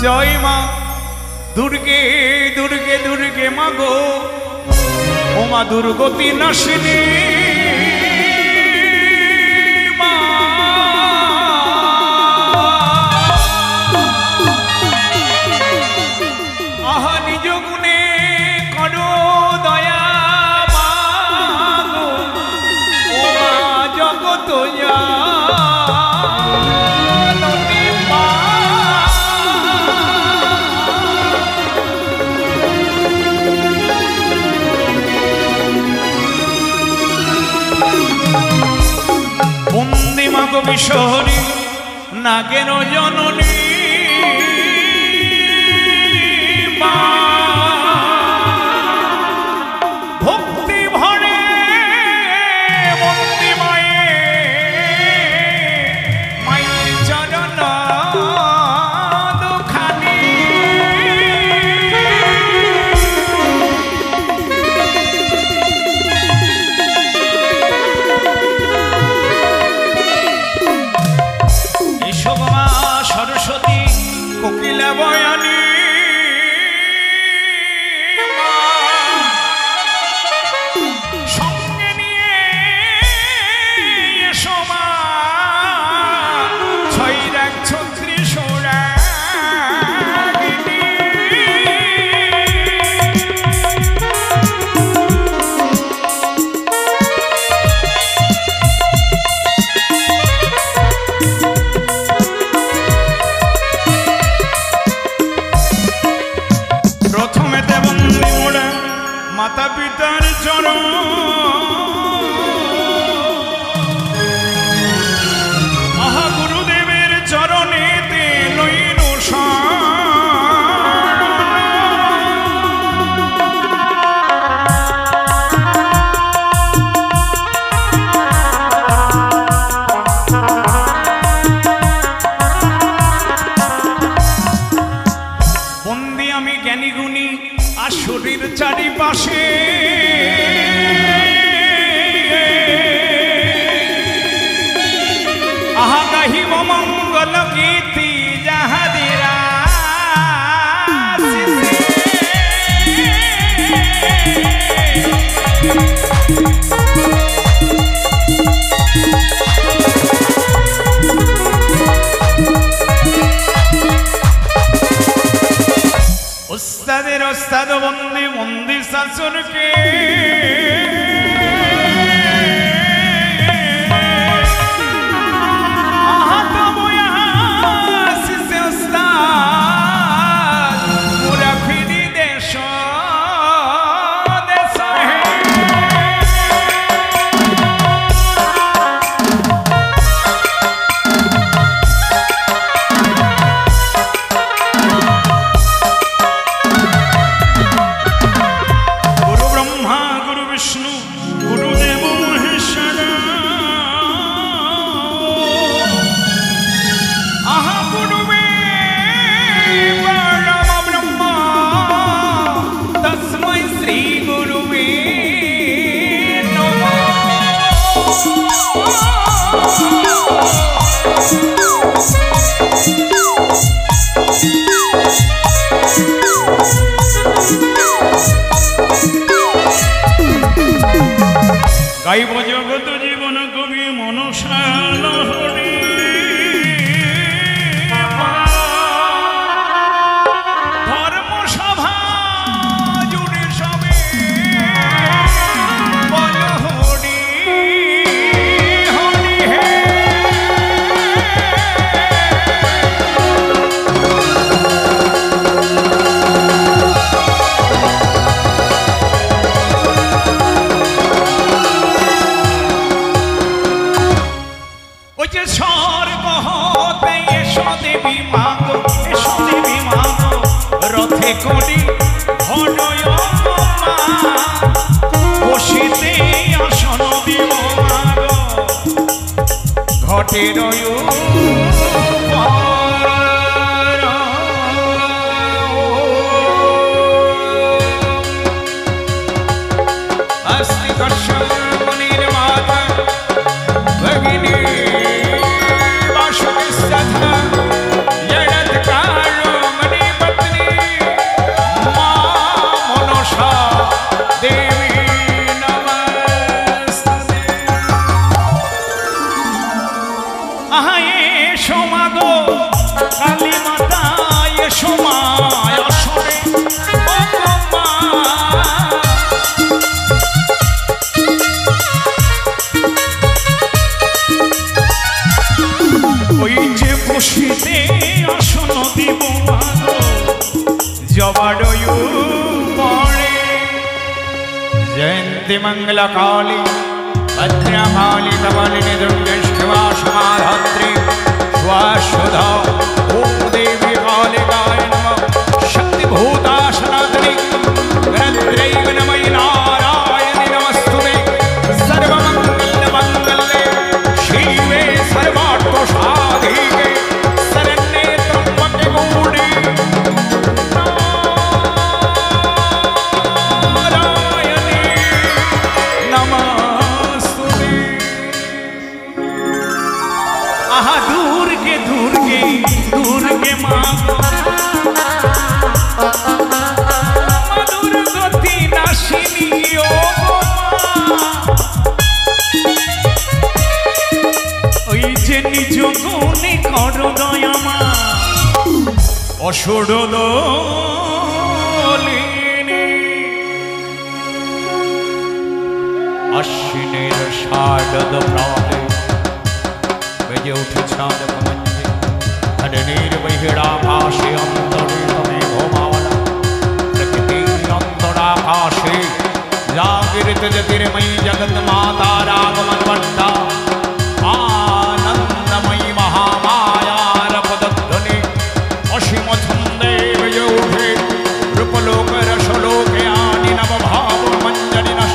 জয় মা দুর্গে দুর্গে দুর্গে মা গো ও মা দুর্গতি নাশিনী মা আহা নিজ গুণে করো দয়া মা গো ও মা জগত বিশহরী নাগের জননী মা ভক্তি ভরে বন্দি মায়ে মায়ের চরণ দুখানি সরস্বতী কোকিলা বয়ানী সঙ্গে নিয়ে সমা ছয়রাগ ছত্রিশ মাতা পিতার চরণ আহা গুরুদেবের চরণেতে লইল বন্দি আমি জ্ঞানী গুণী আসুরির চারিপাশে আহা গাহিব মঙ্গল গীতি যাহাদিরা ওস্তাদের ওস্তাদ বন্দি বন্দি শাশুরকে গাইব জগত জীবন কবি মনসা লহরী ধর্মসভা জুড়ে সবে বল হরি হরি হে স্বর্গ হতে এসো দেবী মাগো রথে করি হনয় মা বসিতে আসন দিব মাগো ঘটে রয় अस्ति दर्शन मुनिर माता भगिनी वासुदेव सधा जगत कारो मणि सिद्धिमङ्गलकाली भद्रकाली कपालिनी दुर्गे शिवा समाधात्री स्वाश्वधा ॐ देवी कालिकाय नमः शक्तिभूता सनातनी गणत्रैव नमः नारायणि नमस्तुते सर्वमङ्गलमङ्गले शिवे सर्वार्थसाधिके शरण्ये त्र्यम्बके गौरी नारायणी नमस्तुते। आहा दुर्गे दुर्गे दुर्गे माँ दुर्गति नाशिनी ओ ওই যে নিজ গুণে করো দয়া মা অসুরদলিনী আশ্বিনের শারদ প্রাতে বেজে উঠে চাঁদ কমঞ্জে ধরণীর বহিরাকাশে অন্তরে তুমি ঘুমাওয়ালা প্রকৃতির অন্তরাকাশে জাগৃত জ্যোতির্ময়ী জগৎ মাতার আগমন বর্ষা आनंदमयी महामायार पदध्वनि असीम छंदे बेजे उठे रूपलोक रसलोके आदि नव भाव मंजरी नश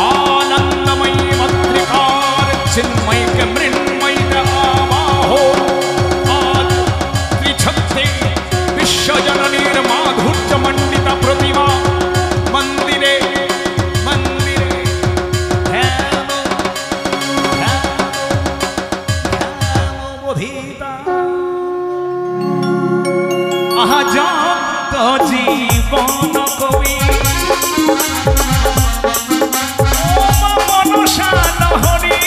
आनंदमयी मत्रिकार चिन्मयी के मृण्मयी आवाहो आद त्रिछत्ते विश्वजननीर माधुर्य मंडित प्रतिमा मंदिरे জীবন কবি মনসা নহরি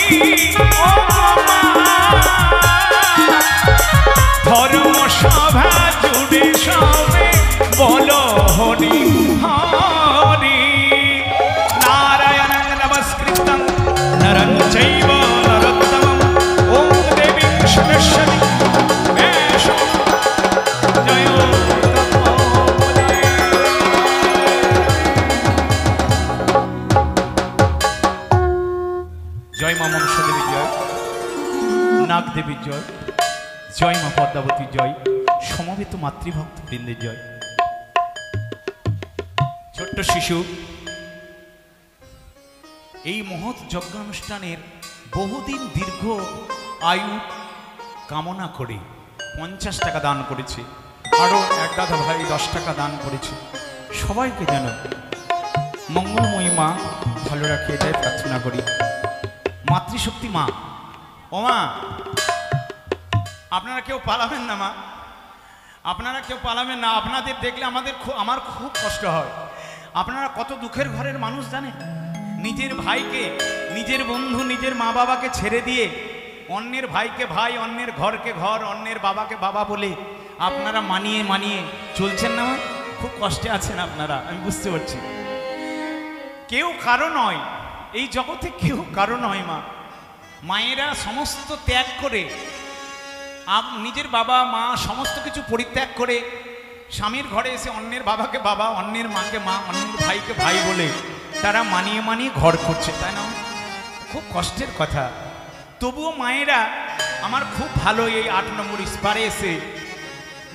ধর্ম সভা জুড়ে সবে বল হরি হরি নারায়ণ নমস্কৃতং নরং চৈব নরোত্তমং ওম দেবী সুরেশ্বরী দেবীর জয়, জয় মা পদ্মাবতীর জয়, সমবেত মাতৃভক্ত বৃন্দের জয়। ছোট্ট শিশু এই মহৎ যজ্ঞানুষ্ঠানের বহুদিন দীর্ঘ আয়ু কামনা করে 50 টাকা দান করেছে, আরও এক দাদা ভাই 10 টাকা দান করেছে। সবাইকে যেন মঙ্গলময়ী মা ভালো রাখে এটাই প্রার্থনা করি। মাতৃশক্তি মা, ও মা আপনারা কেউ পালাবেন না মা, আপনারা কেউ পালাবেন না। আপনাদের দেখলে আমার খুব কষ্ট হয়। আপনারা কত দুঃখের ঘরের মানুষ জানেন, নিজের ভাইকে, নিজের বন্ধু, নিজের মা বাবাকে ছেড়ে দিয়ে অন্যের ভাইকে ভাই, অন্যের ঘরকে ঘর, অন্যের বাবাকে বাবা বলে আপনারা মানিয়ে মানিয়ে চলছেন না। খুব কষ্টে আছেন আপনারা, আমি বুঝতে পারছি। কেউ কারো নয়, এই জগতে কেউ কারো নয় মা। মায়েরা সমস্ত ত্যাগ করে, নিজের বাবা মা সমস্ত কিছু পরিত্যাগ করে স্বামীর ঘরে এসে অন্যের বাবাকে বাবা, অন্যের মাকে মা, অন্যের ভাইকে ভাই বলে তারা মানিয়ে মানিয়ে ঘর করছে, তাই না? খুব কষ্টের কথা। তবুও মায়েরা আমার খুব ভালো এই 8 নম্বর ইস্পারে এসে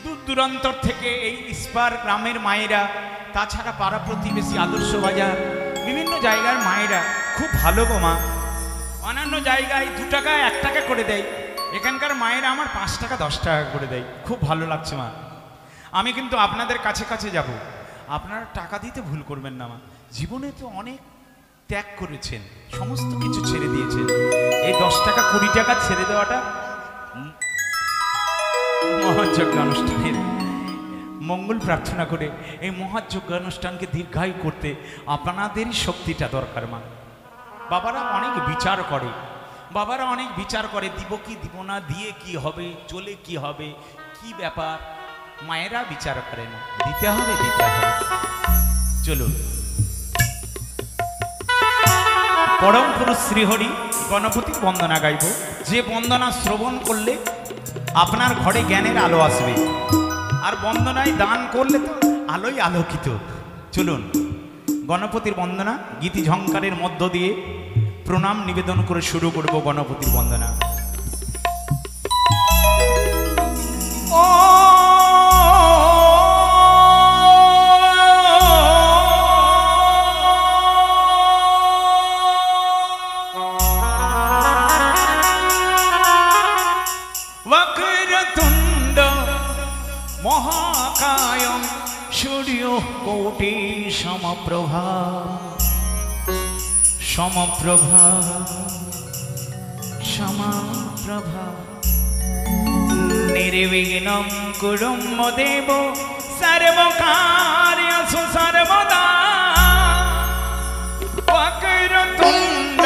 দূর দূরান্তর থেকে এই ইস্পার গ্রামের মায়েরা, তাছাড়া পাড়া প্রতিবেশী, আদর্শ বাজার, বিভিন্ন জায়গার মায়েরা খুব ভালো গো মা। অন্যান্য জায়গায় 2 টাকা 1 টাকা করে দেয়, এখানকার মায়েরা আমার 5 টাকা 10 টাকা করে দেয়। খুব ভালো লাগছে মা। আমি কিন্তু আপনাদের কাছে কাছে যাব, আপনারা টাকা দিতে ভুল করবেন না মা। জীবনে তো অনেক ত্যাগ করেছেন, সমস্ত কিছু ছেড়ে দিয়েছেন। এই 10 টাকা 20 টাকা ছেড়ে দেওয়াটা মহাযজ্ঞ অনুষ্ঠানের মঙ্গল প্রার্থনা করে এই মহাযজ্ঞ অনুষ্ঠানকে দীর্ঘায়ু করতে আপনাদেরই শক্তিটা দরকার মা। বাবারা অনেক বিচার করে, বাবারা অনেক বিচার করে, দিব কি দিব না, দিয়ে কি হবে, চলে কি হবে, কি ব্যাপার। মায়েরা বিচার করে না, দিতে হবে দিতে হবে। চলুন পরম পুরুষ শ্রীহরি গণপতির বন্দনা গাইব, যে বন্দনা শ্রবণ করলে আপনার ঘরে জ্ঞানের আলো আসবে, আর বন্দনায় দান করলে তো আলোই আলোকিত। চলুন গণপতির বন্দনা গীতি ঝংকারের মধ্য দিয়ে প্রণাম নিবেদন করে শুরু করব গণপতির বন্দনা। ও বক্রতুণ্ড মহাকায় সূর্য কোটি সমপ্রভা সমপ্রভা সমপ্রভা নির্বিঘ্নং কুরুম দেব সর্বকার্যেষু সর্বদা। বক্রতুণ্ড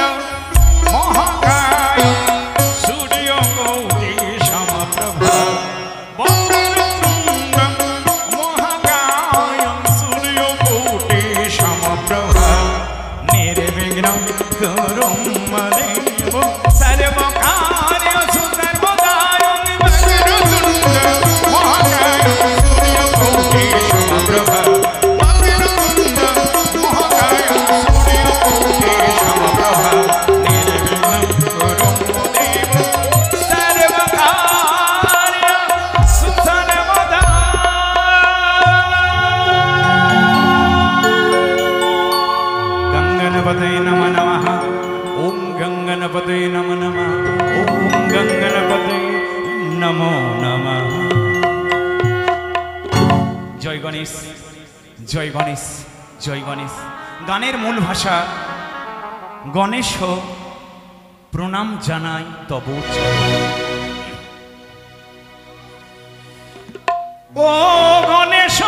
মহাকায় সূর্য কোটি সমপ্রভা বক্রতুণ্ড মহাকায় সূর্য কোটি সমপ্রভা নির্বিঘ্নং কুরুম দেব সর্বকার্যেষু সর্বদা। गंगणपतये नमः नमः। ओम गंगणपतये नमः नमः। ओम गंगणपतये नमो नमः। जय गणेश जय गणेश जय गणेश। गानेर मूल भाषा गणेश प्रणाम जानाई तब ओ गणेश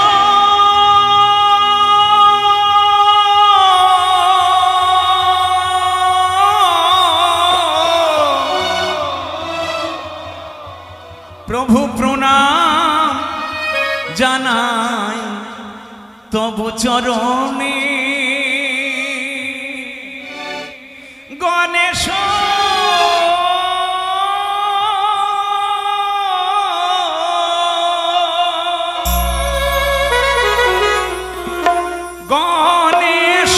प्रभु प्रणाम जानाई तब चरणे गणेश गणेश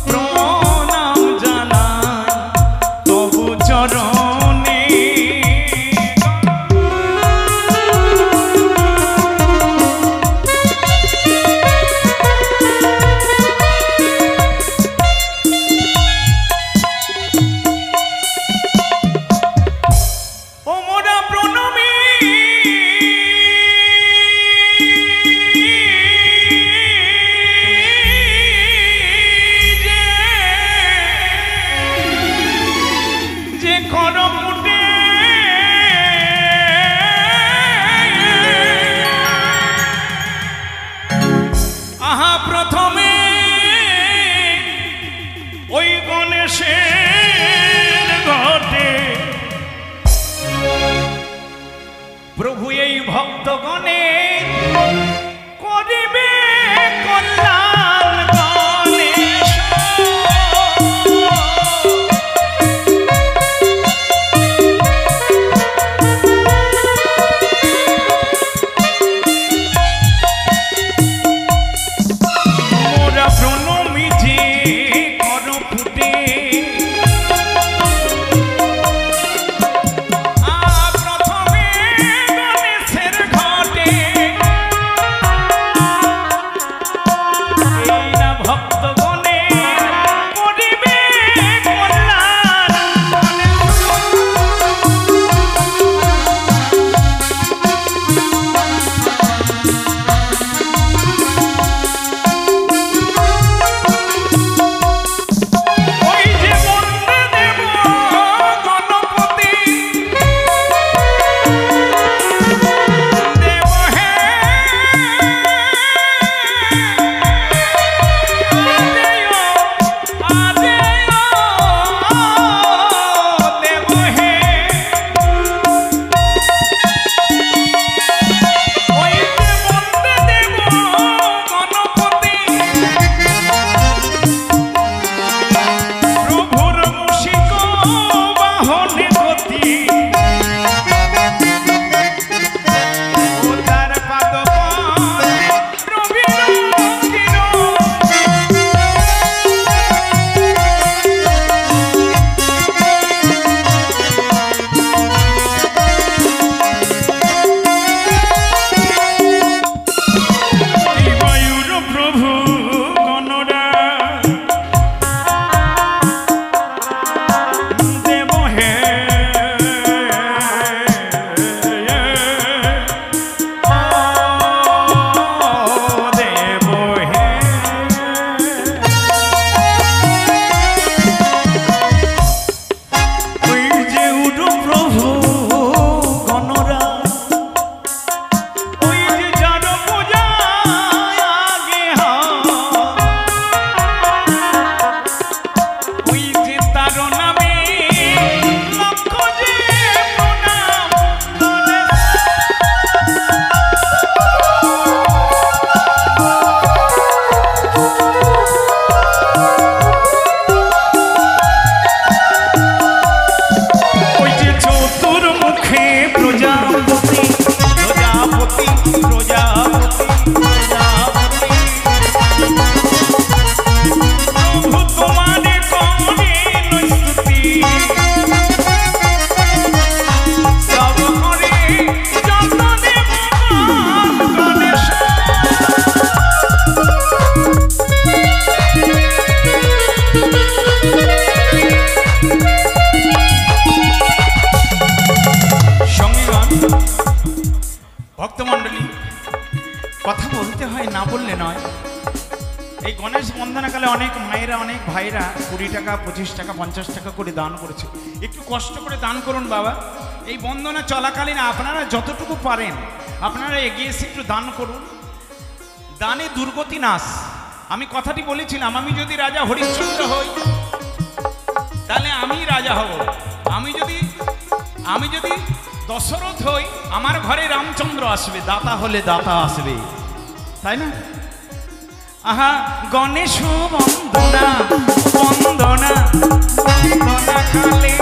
प्रणाम जानाई तब चरणे प्रभु এই ভক্তগণে করিবে কল্যাণ গণেশ। মোরা প্রণমী যে কর ফুটে কথা বলতে হয়, না বললে নয়। এই গণেশ বন্দনাকালে অনেক মায়েরা, অনেক ভাইরা 20 টাকা, 25 টাকা, 50 টাকা করে দান করেছে। একটু কষ্ট করে দান করুন বাবা। এই বন্দনা চলাকালীন আপনারা যতটুকু পারেন আপনারা এগিয়ে এসে একটু দান করুন। দানে দুর্গতি নাশ। আমি কথাটি বলেছিলাম, আমি যদি রাজা হরিশ্চন্দ্র হই তাহলে আমি রাজা হব। আমি যদি দশরথ হই আমার ঘরে রামচন্দ্র আসবে, দাতা হলে দাতা আসবে, তাই না? আহা গণেশ বন্দনা বন্দনা বন্দনা কালে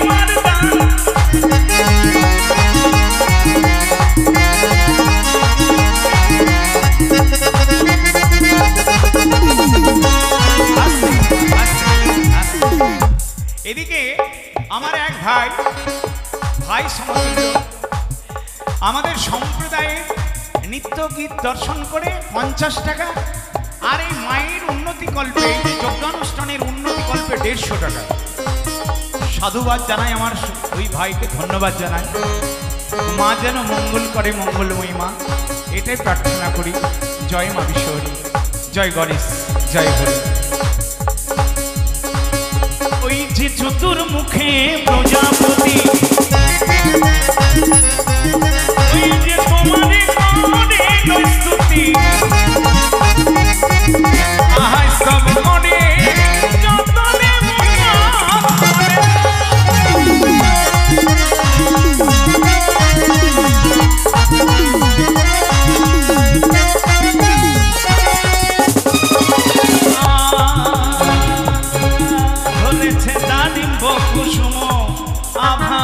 আমার দান। এদিকে আমার এক ভাই সমতুল্য আমাদের সম্প্রদায়ে নিত্য গীত দর্শন করে 50 টাকা, আর এই মায়ের উন্নতি কল্পে, যজ্ঞানুষ্ঠানের উন্নতি কল্পে 150 টাকা। সাধুবাদ জানাই আমার ওই ভাইকে, ধন্যবাদ জানাই। মা যেন মঙ্গল করে, মঙ্গলময়ী মা, এটাই প্রার্থনা করি। জয় মা বিশ্বহরি, জয় গণেশ, জয় হরি। ওই যে চতুর্মুখে প্রজাপতি, ওই যে তোমারে করে স্তুতি, আহাই সব করে যতনে ধরেছে দানিম্ব কুসুম আভা,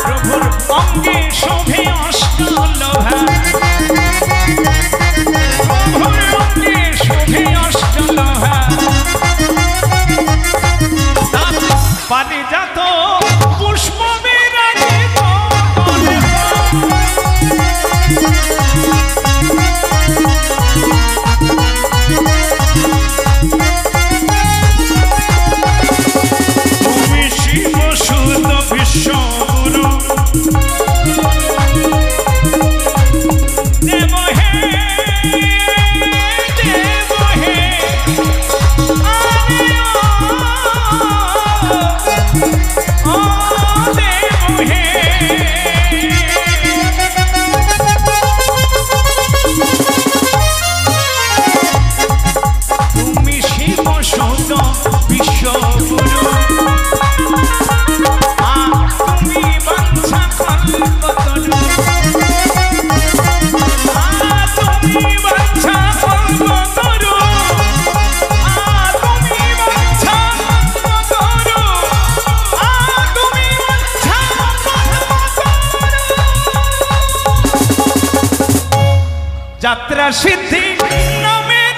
প্রভুর অঙ্গে শোভে অষ্টলভা, প্রভুর অঙ্গে শোভে অষ্টলভা, পারিজাত পুষ্প বিরাজিত তুমি শিব সুত বিশ্বগুরু, দেব হে দেব হে ও দেব হে। তুমি শিব সুত বিশ্বগুরু, তুমি বাঞ্ছা কল্পতরু, তুমি বাঞ্ছা কল্পতরু, তুমি বাঞ্ছা কল্পতরু, তুমি বাঞ্ছা কল্পতরু। যাত্রা সিদ্ধি নামের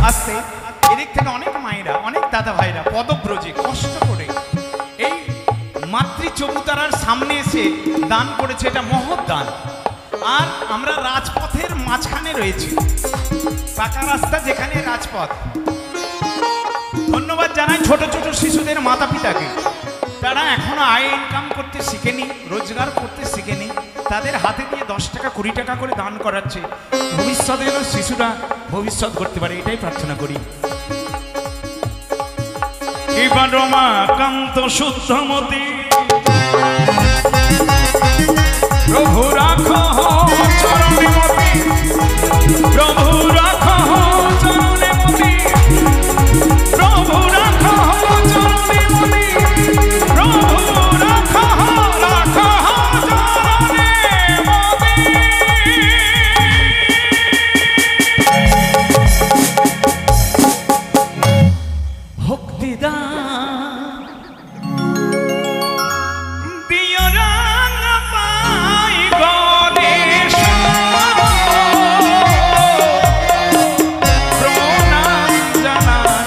আস্তে এদিক থেকে অনেক মায়েরা, অনেক দাদা ভাইরা পদব্রজে কষ্ট করে এই মাতৃচবুতারার সামনে এসে দান করেছে। এটা মহৎ দান। আর আমরা রাজপথের মাঝখানে রয়েছি, পাকা রাস্তা যেখানে রাজপথ। ধন্যবাদ জানাই ছোট ছোট শিশুদের মাতা পিতাকে, তারা এখনো আয় ইনকাম করতে শিখেনি, রোজগার করতে শিখেনি, তাদের হাতে দিয়ে 10 টাকা 20 টাকা করে দান করাচ্ছে। ভবিষ্যতে যেন শিশুরা ভবিষ্যৎ করতে পারে, এটাই প্রার্থনা করি। এবার মা কান্ত শুদ্ধমতি, প্রভু রাখো চরণে মতি, প্রভু রাখো চরণে মতি, প্রভু রাখো চরণে মতি, প্রভু রাখো রাখো চরণে মতি। ভক্তিদান দিয় রঙ পাই গণেশ, প্রণাম জানাই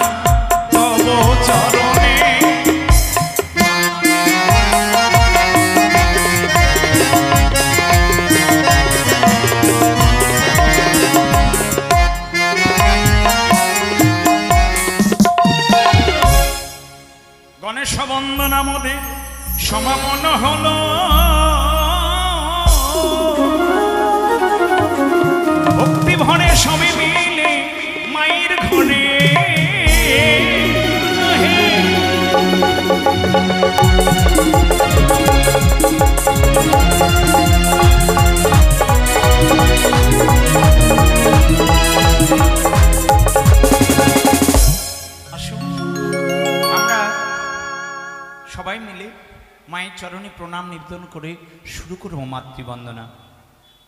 তব চরণে। গণেশ বন্দনা মোদের সমাপন হলো। ভক্তি ভরে সবে মিলে মায়ের ঘরে সবাই মিলে মায়ের চরণে প্রণাম নিবেদন করে শুরু করব মাতৃবন্দনা।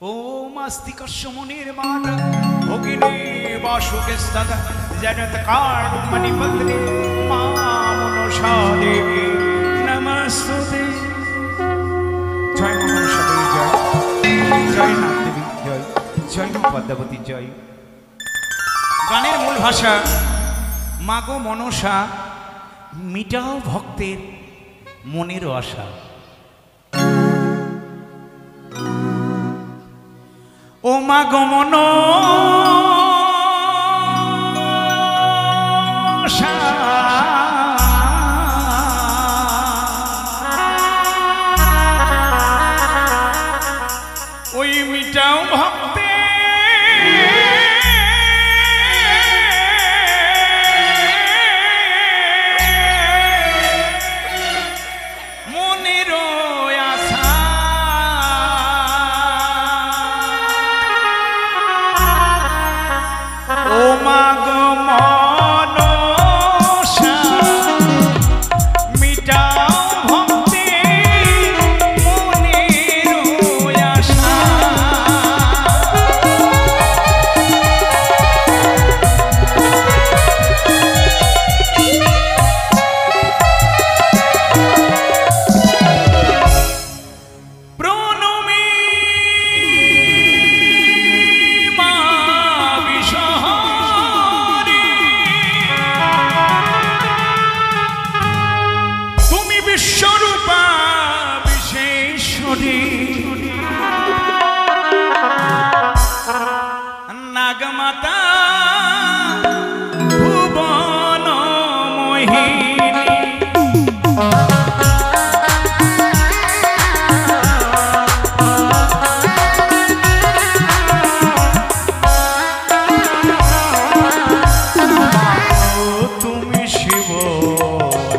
ও মাস্তিকস্য মুনির মাতা ভগিনী বাসুকেস্তাদা জনতকার মণিপত্রে মা মনসা দেবী নমস্তুতে। জয় মা মনসা দেবী জয়, জয় নাগ দেবী জয়, জয় মা পদ্মাবতী জয়। গানের মূল ভাষা মাগো মনসা মিটাও ভক্তের মনের আশা। ও মাগো মনসা ওই মিটাও ভক্তে নাগমাতা ভুবন মোহিনী তুমি শিব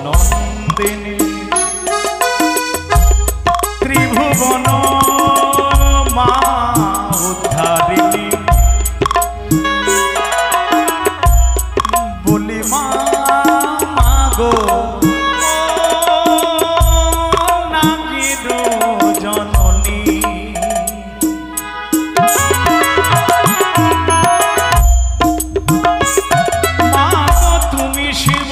নন্দিনী ত্রিভুবন মা উদ্ধারিণী বলি মা মাগো নাগের জননী। মাগো তুমি শিব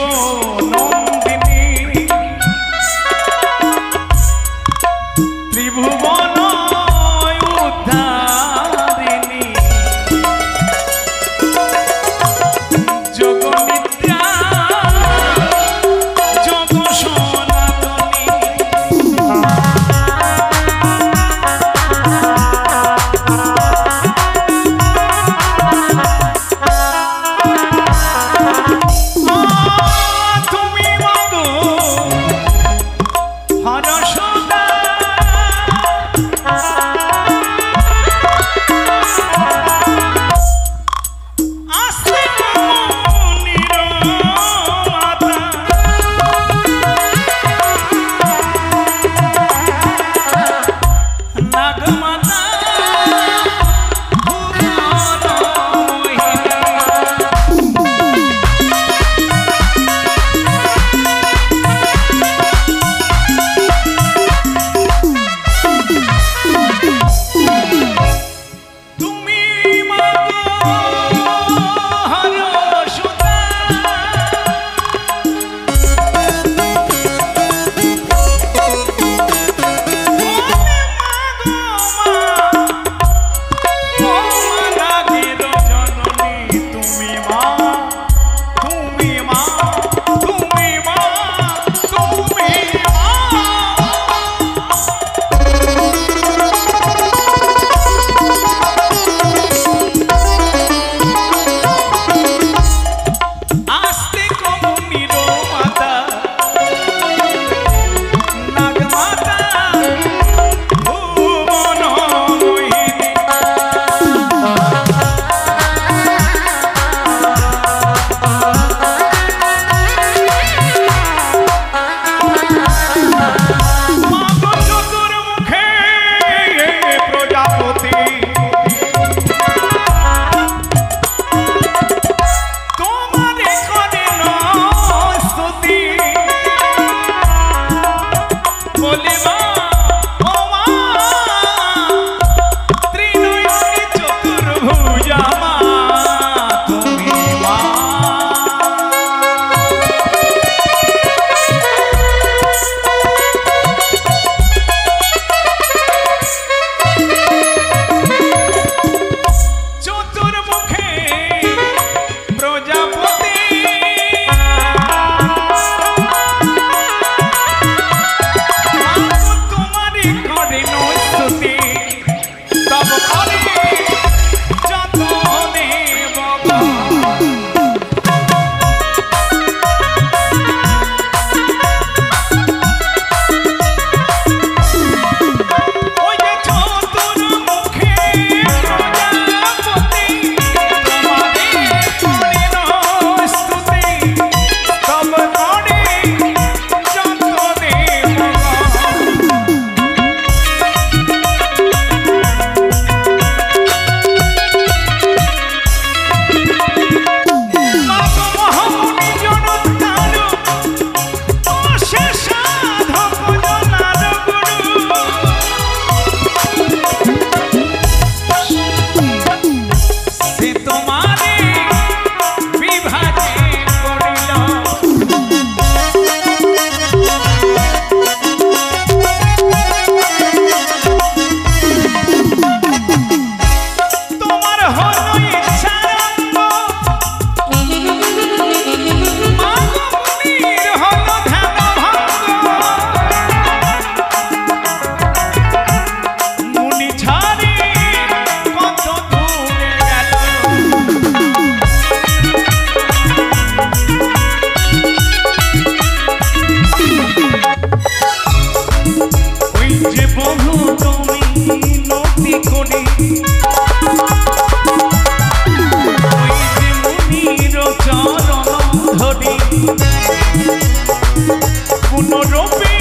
রূপে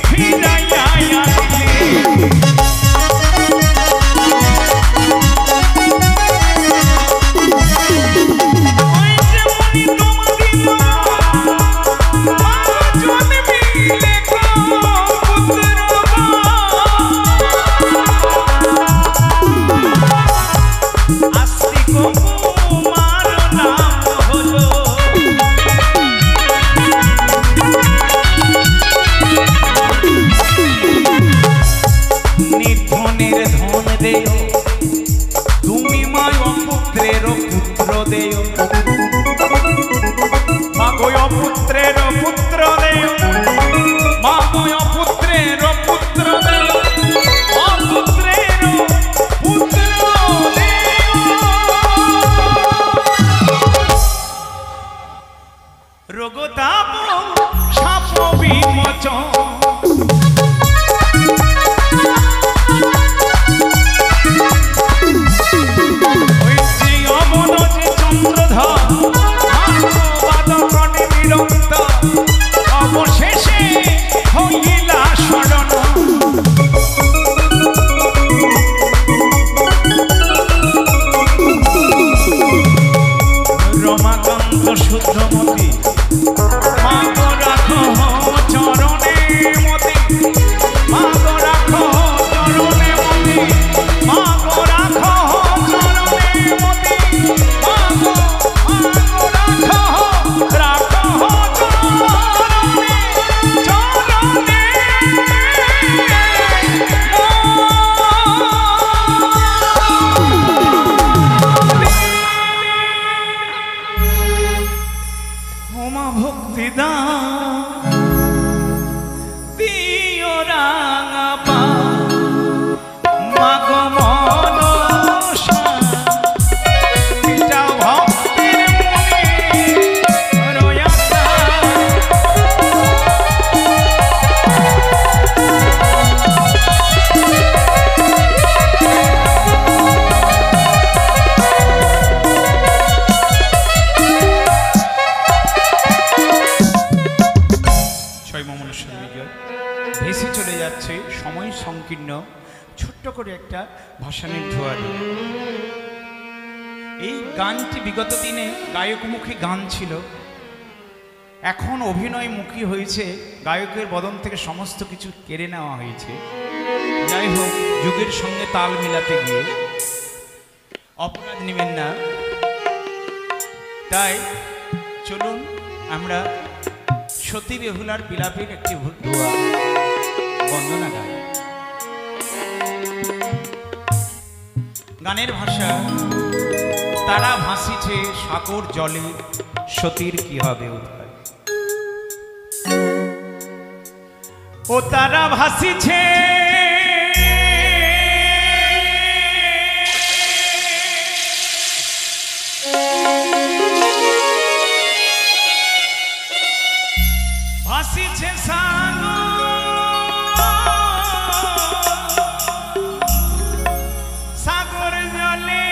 ফিরাইয়া আনলে তুমি মায় অপুত্রের পুত্র দেও মাগো অপুত্রের পুত্র দেও মাগো অপুত্রের পুত্র দেও অপুত্রের পুত্র দেও রোগতাপ সাপ বিমোচন অবশেষে হইলা শরণ রমাকান্ত শুদ্ধমতি মাগো রাখো চরণে মতি মাগো রাখো চরণে মতি মাগো রাখো চরণে মতি মাগো রাখো ভেসে চলে যাচ্ছে সময় সংকীর্ণ ছোট্ট করে একটা ভাসানের ধোয়ারে। এই গানটি বিগত দিনে গায়কমুখী গান ছিল, এখন অভিনয়মুখী হয়েছে, গায়কের বদন থেকে সমস্ত কিছু কেড়ে নেওয়া হয়েছে। যাই হোক, যুগের সঙ্গে তাল মিলাতে গিয়ে অপরাধ নেবেন না। তাই চলুন আমরা সতী বেহুলার বিলাপের একটি ধোয়া বন্দনা গাই। গানের ভাষা, তারা ভাসিছে সাগর জলে, সতীর কি হবে উদ্ধার। ও তারা ভাসিছে ভাসিছে সাগর জলে,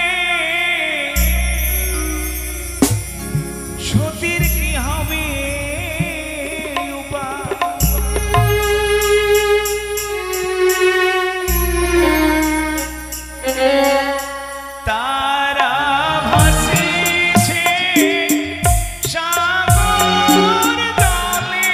সতীর কি হবে তারা ভাসিছে সাগর জলে,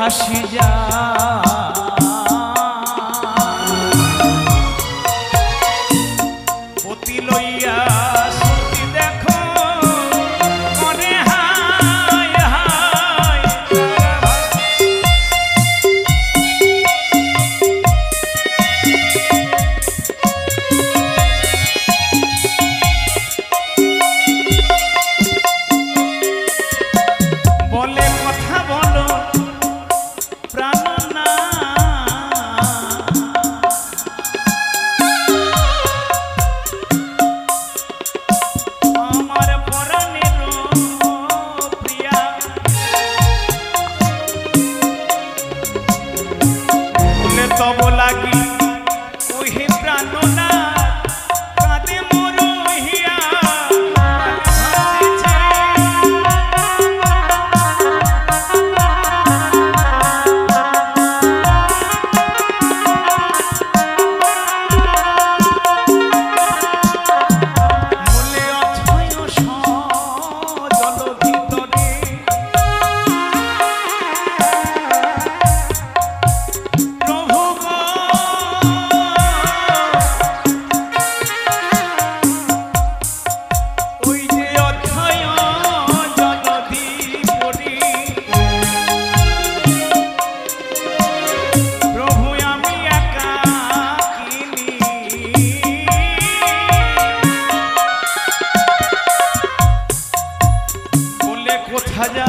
ভাসি যা পতি লইয়া সতী দেখো মনে হায় হায় বলে কথা বলো প্রাণনা আমার পরাণের প্রিয়া বলে তব লাগি ওহে প্রাণনা কাঁদে মোর হিয়া কোথা যা